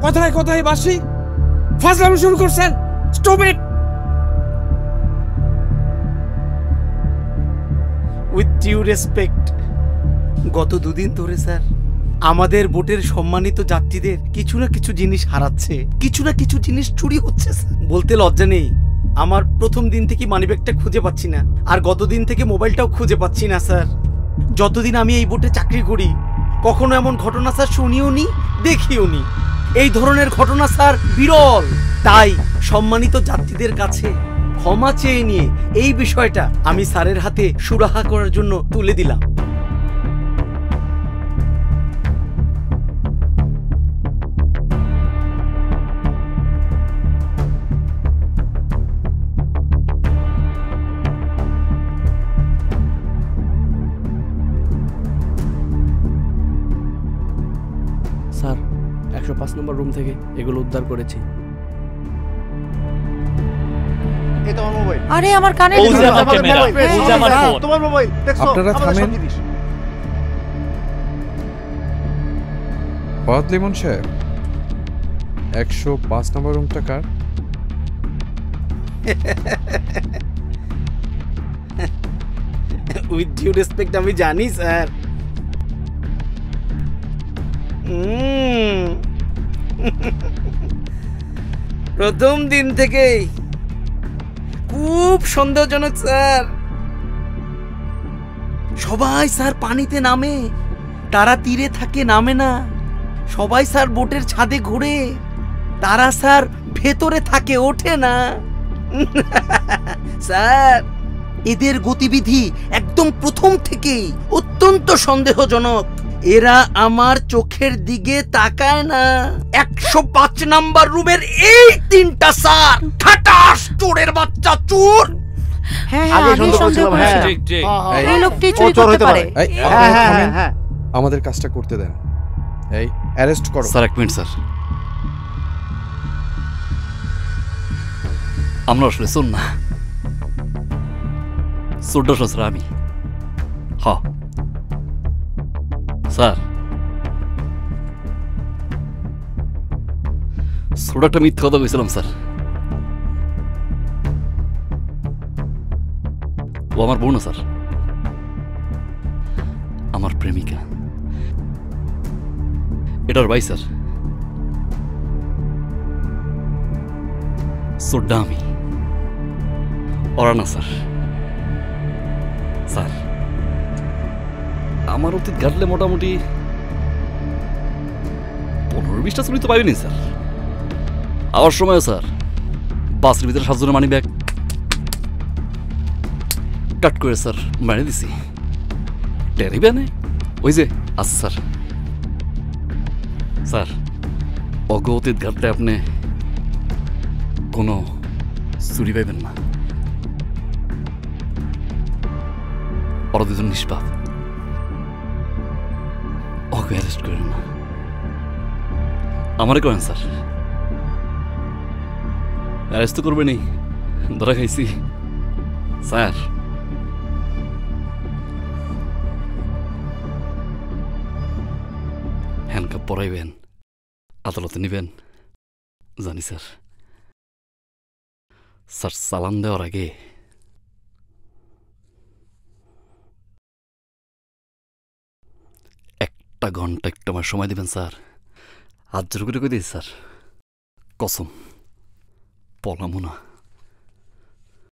কথায় কথায় বাসি ফাজলামি শুরু করছেন। Stop it. With due respect, গত দুদিন ধরে স্যার আমাদের বোটের সম্মানিত যাত্রীদের কিছু না কিছু জিনিস হারাচ্ছে, কিছু না কিছু জিনিস চুরি হচ্ছে স্যার। বলতে লজ্জা নেই, আমার প্রথম দিন থেকে মানিব্যাগটা খুঁজে পাচ্ছি না, আর গত দিন থেকে মোবাইলটাও খুঁজে পাচ্ছি না স্যার। যতদিন আমি এই বোটে চাকরি করি কখনো এমন ঘটনা স্যার শুনিও নি, দেখিও নি। এই ধরনের ঘটনা স্যার বিরল। তাই সম্মানিত যাত্রীদের কাছে ক্ষমা চেয়ে নিয়ে এই বিষয়টা আমি স্যারের হাতে সুরাহা করার জন্য তুলে দিলাম। স্যার 105 নম্বর রুম থেকে এগুলো উদ্ধার করেছি। এই তোমার মোবাইল। আরে আমার কানে তোমার মোবাইল দেখছো? আপনারা থামেন। ফয়াদ লিমন সাহেব, 105 নম্বর রুমটা কার? উইথ ডিউ রেসপেক্ট, আমি জানি স্যার। প্রথম দিন থেকেই খুব সন্দেহজনক স্যার। সবাই স্যার পানিতে নামে, তারা তীরে থাকে, নামে না। সবাই স্যার বোটের ছাদে ঘুরে, তারা স্যার ভেতরে থাকে, ওঠে না। স্যার এদের গতিবিধি একদম প্রথম থেকেই অত্যন্ত সন্দেহজনক। এরা আমার চোখের দিকে তাকায় না। 105 নাম্বার রুমের এই তিনটা স্যার খাটাস চোরের বাচ্চা চোর। আমাদের কাজটা করতে দেন। এই অ্যারেস্ট করো স্যার। 1 মিনিট স্যার, আমরা আসলে শোন না, চোরটা স্যার আমি। হ্যাঁ স্যার, ছোট একটা মিথ্যা কথা বলছিলাম স্যার। ও আমার বোন স্যার, আমার প্রেমিকা। এটার ভাই স্যার, চোরটা আমি, ওরা না স্যার। স্যার আমার অতীত ঘাটলে মোটামুটি 15-20টা চুরি তো পাইনি স্যার। আবার সময় স্যার বাসের ভিতরে 7 জনের মানি ব্যাগ কাট করে স্যার মারিয়ে দিছি। টেরিবে নেই ওই যে আচ্ছা স্যার। স্যার অগ অতীত ঘাটলে আপনি কোনো চুরি পাইবেন না। ওরা দুজন নিষ্পাপ, ওকে অ্যারেস্ট করেন না, আমারে করেন স্যার। অ্যারেস্ট তো করবেনই, ধরা খাইছি স্যার। হ্যান্ডকাপ পরাইবেন, আদালতে নিবেন জানি স্যার। স্যার চালান দেওয়ার আগে একটা ঘন্টা একটু আমার সময় দেবেন স্যার। হাত জোর করে কই দিই স্যার, কসম পলামো না।